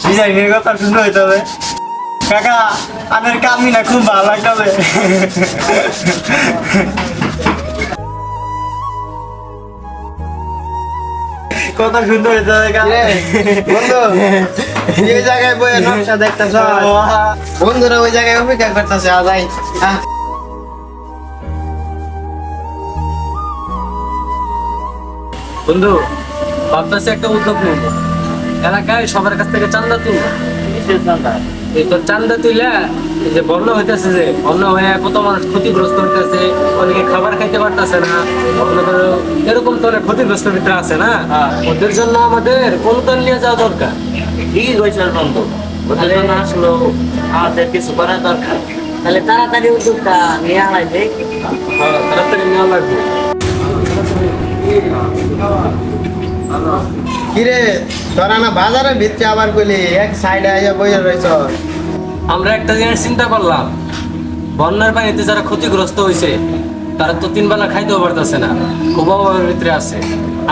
ডিজাইনের কথা শুনতে হইতে হবে কাকা আমার কামি না খুব ভালো লাগবে কথা শুনতে হইতে হবে বন্ধু এই জায়গায় বই নকশা দেখতেছ বন্ধুরা ওই জায়গায় অপেক্ষা করতেছে আজাই বন্ধু ভাবতেছি একটা উদ্যোগ নেব এলাকায় সবার কাছ থেকে চান্দা তুলবো এই তোর চান্দা তুইলা এই যে বন্যা হইতেছে যে বন্যা হয়ে কত মানুষ ক্ষতিগ্রস্ত হইতেছে অনেকে খাবার খাইতে পারতেছে না মনে করো এরকম তো অনেক ক্ষতিগ্রস্ত ভিতরে আছে না ওদের জন্য আমাদের অনুদান নিয়ে যাওয়া দরকার ঠিকই কইছেন বন্ধু ওদের জন্য আসলে আমাদের কিছু করা দরকার তাহলে তাড়াতাড়ি উদ্যোগটা নিয়ে আনাই দেখ। হ্যাঁ তাড়াতাড়ি নেওয়া লাগবে কিরে তোরা না বাজারের ভিতরে আবার কইলি এক সাইডে আইয়া বইয়া রইছ আমরা একটা জিনিস চিন্তা করলাম বন্যার পানিতে যারা ক্ষতিগ্রস্ত হয়েছে তারা তো 3 বেলা খাইতেও পারতেছে না খুব অভাবের ভিতরে আছে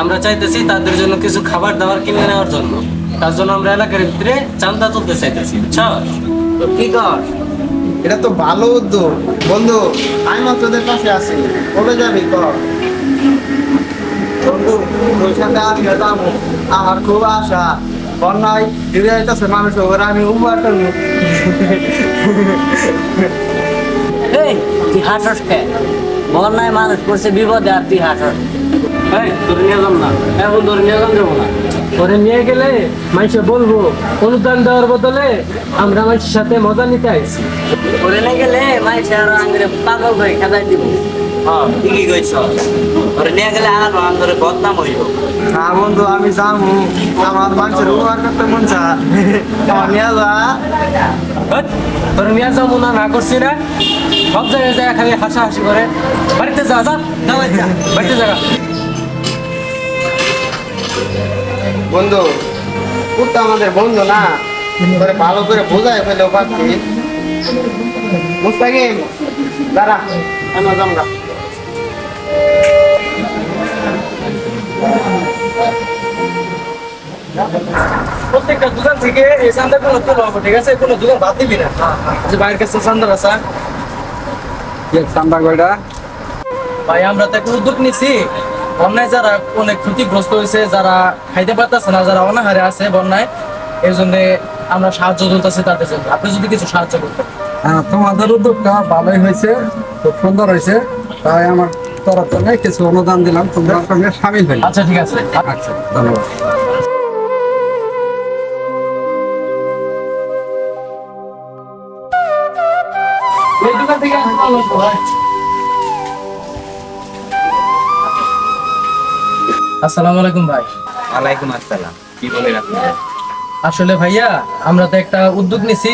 আমরা চাইতেছি তাদের জন্য কিছু খাবার দাবার কিনে নেওয়ার জন্য তার জন্য আমরা এলাকার ভিতরে চান্দা তুলতে চাইতেছি বুঝছো তো কি কর? এটা তো ভালো উদ্যোগ বন্ধু আমি তোদের পাশে আছি কবে যাবি কর বন্ধু তোর সাথে আমিও যাবো আমার খুব আশা বন্যায় ফিরে যাইতেছে মানুষ ওরা আমি উপহার করবো এই তুই হাসস কে? বন্যায় মানুষ পড়ছে বিপদে আর তুই হাসস। এই তোরে নিয়ে যাম না এখন তোরে নিয়ে যাবো না ওরে নিয়ে গেলে মানুষে বলবো অনুদান দেওয়ার বদলে আমরা মানুষের সাথে মজা নিতে আইছি করে নিয়ে গেলে মাইসে আরো আঙ্গুরে পাগল করে খেদাই দিব। হ্যাঁ ঠিকই কইছ ওরে নিয়ে গেলে আর আমাদের বদনাম হইব না বন্ধু আমি যাবো আমার মানুষের উপহার করতে মন চায় আমার নিয়ে যা হট, তোরে নিয়ে যাবো না না করছি না সব জায়গায় জায়গা খালি হাসাহাসি করে বাড়িতে যা যা যা বাড়িতে যা বন্ধু তুই তো আমাদের বন্ধু না তোরে ভালো করে বোঝায় ফেলেও পারছি মুস্তাকিম দাঁড়া আমি যামগা প্রত্যেকটা দোকান থেকে এই চান্দা কোনো তুলো হবে ঠিক আছে কোনো দোকান বাদ দিবি না যে বাইরের কাছে চান্দা আছে চান্দা কয়টা ভাই আমরা তো একটা উদ্যোগ নিছি বন্যায় যারা অনেক ক্ষতিগ্রস্ত হয়েছে যারা খাইতে পারতেছে না যারা অনাহারে আছে বন্যায় এই জন্য আমরা সাহায্য করতেছি তাদের জন্য আপনি যদি কিছু সাহায্য করতেন হ্যাঁ তোমাদের উদ্যোগটা ভালোই হয়েছে খুব সুন্দর হয়েছে তাই আমার তরফ থেকে কিছু অনুদান দিলাম তোমরা সঙ্গে সামিল হইলে আচ্ছা ঠিক আছে আচ্ছা ধন্যবাদ এই দোকান থেকে আমি ভালো আছি, ভাই। আসসালামু আলাইকুম ভাই ওয়ালাইকুম আসসালাম কি বলেন আপনি আসলে ভাইয়া আমরা তো একটা উদ্যোগ নিছি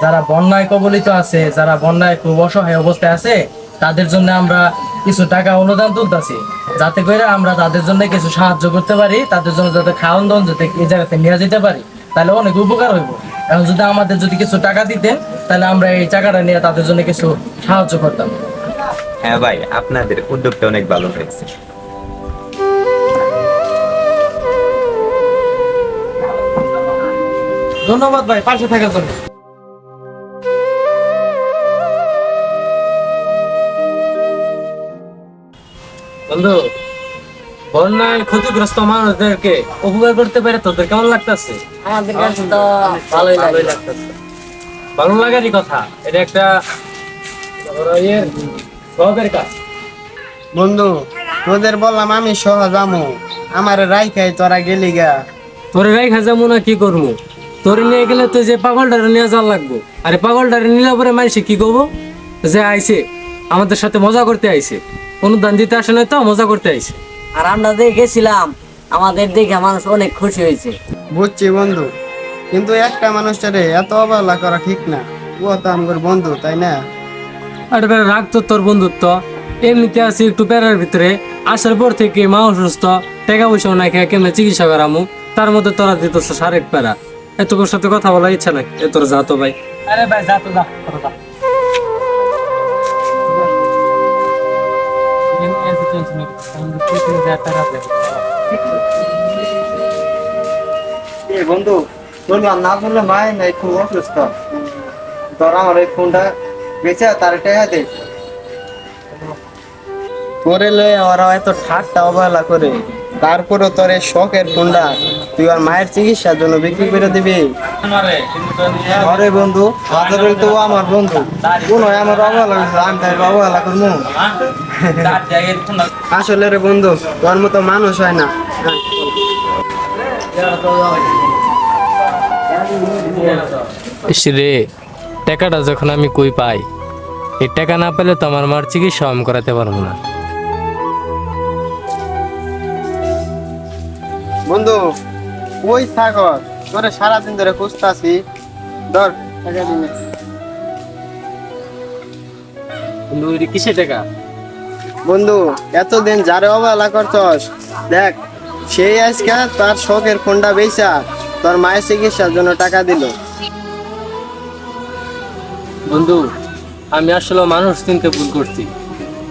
যারা বন্যায় কবলিত আছে যারা বন্যায় খুব অসহায় অবস্থায় আছে তাদের জন্য আমরা কিছু টাকা অনুদান তুলতেছি যাতে করে আমরা তাদের জন্য কিছু সাহায্য করতে পারি তাদের জন্য যাতে খাওয়ান দাওয়ান যাতে এই জায়গাতে নিয়ে যেতে পারি তাহলে অনেক উপকার হইব এখন যদি আমাদের যদি কিছু টাকা দিতেন তাহলে আমরা এই টাকাটা নিয়ে তাদের জন্য কিছু সাহায্য করতাম হ্যাঁ ভাই আপনাদের উদ্যোগটা অনেক ভালো হয়েছে ধন্যবাদ ভাই পাশে থাকার জন্য বন্ধু বন্যায় ক্ষতিগ্রস্ত মানুষদেরকে উপকার করতে পারে তোদের কেমন লাগতেছে আমাদের কাছে তো ভালোই লাগে। ভালো লাগারই কথা এটা একটা ইয়ের সবের কাজ বন্ধু তোদের বললাম আমি সহ যামু আমার রাইখাই তোরা গেলি গা তোরে রাই খাজামু না কি করবো তোরে নিয়ে গেলে তো যে পাগলটারে নিয়ে যাওয়া লাগবো আরে পাগলটারে নিলে পরে মানুষে কি করবো যে আইছে আমাদের সাথে মজা করতে আইছে অনুদান দিতে আসে নাই তো মজা করতে আইছে আর আমরা যে গেছিলাম আমাদের দেখে মানুষ অনেক খুশি হয়েছে। বুঝছি বন্ধু কিন্তু একটা মানুষটারে এত অবহেলা করা ঠিক না ও তো আমার বন্ধু তাই না আরে বেটা রাগ তো তোর বন্ধুত্ব এমনিতে আছি একটু প্যারার ভিতরে আসার পর থেকে মা অসুস্থ টাকা পয়সাও নাই খেয়ে কেমনে চিকিৎসা করামু তার মধ্যে তোরা দিতেছ সারেক প্যারা এত তোর সাথে কথা বলার ইচ্ছা নাই এ তোর যা তো ভাই আরে ভাই যা তো যা এই বন্ধু বললাম না বললে মায় নাই খুব অসুস্থ, তোর আমার এই ফোনটা বেঁচে তার টাকা দে। করে লয়ে ওরা এত ঠাট্টা অবহেলা করে, তারপরে তোর এই শখের ফোনটা তুই আর মায়ের চিকিৎসার জন্য বিক্রি করে দিবি? আরে বন্ধু হাজার তো আমার বন্ধু, কোন আমার অবহেলা করছে, আমি তাই অবহেলা করবো? আসলে রে বন্ধু তোর মতো মানুষ হয় না। ইস রে, টাকাটা যখন আমি কই পাই, এই টাকা না পেলে তো আমার মার চিকিৎসা আমি করাতে পারবো না। বন্ধু ওই থাকর তোরে সারাদিন ধরে খুঁজতাছি, ধর টাকা দিনে। বন্ধু কিসে টাকা? বন্ধু এতদিন যারে অবহেলা করছস, দেখ সেই আজকে তার শখের ফোনটা বেচা তোর মায়ের চিকিৎসার জন্য টাকা দিল। বন্ধু আমি আসলে মানুষ চিনতে ভুল করছি।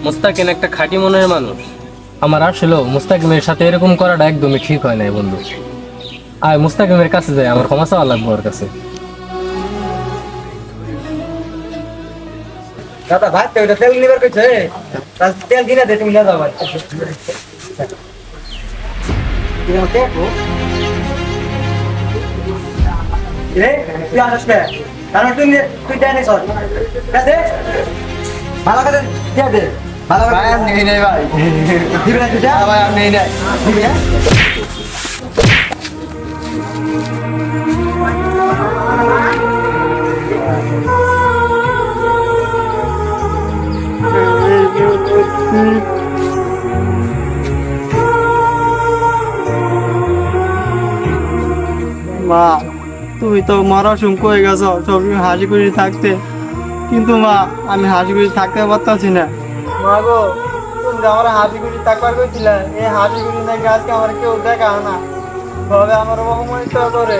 মুস্তাকিম একটা খাঁটি মনের মানুষ, আমার আসলে মুস্তাকিমের সাথে এরকম করাটা একদমই ঠিক হয় নাই বন্ধু। আর মুস্তাকিমের কাছে যাই, আমার ক্ষমা চাওয়া লাগবে ওর কাছে। দাদা ভাত ওইটা তেল নিবার কইছে, তেল কিনা দে তুমি না দাও ভাই। রে তুই আসছ কে? কারণ তুই জানিস দে ভালো করে দে ভালো করে। ভাই আমি নেই নাই ভাই, দিবি না তুই? ভাই আমি নেই নাই, দিবি না? মা তুমি তো মরার সময় কয়ে গেছো সবসময় হাসি খুশি থাকতে, কিন্তু মা আমি হাসি খুশি থাকতে পারতাছি না। মা গো তুমি যে আমার হাসি খুশি থাকবার কইছিলে, এই হাসি খুশি নাকি আজকে আমার কেউ দেখা না, তবে আমার অপমানিত করে।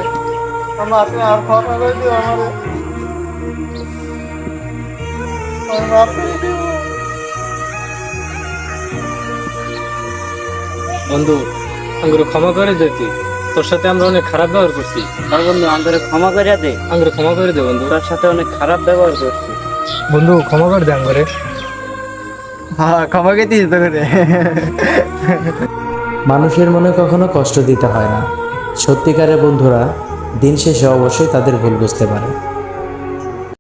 আমার তুমি আর ক্ষমা করে দিও আমার। বন্ধু আঙ্গুর ক্ষমা করে দে, তুই তোর সাথে আমরা অনেক খারাপ ব্যবহার করছি। আর বন্ধু আমাদের ক্ষমা করে দে, আঙ্গুর ক্ষমা করে দে বন্ধু। তোর সাথে অনেক খারাপ ব্যবহার করছি। বন্ধু ক্ষমা করে দে আঙ্গুরে। হ্যাঁ ক্ষমা কে দিস তোকে। মানুষের মনে কখনো কষ্ট দিতে হয় না। সত্যিকারের বন্ধুরা দিন শেষে অবশ্যই তাদের ভুল বুঝতে পারে।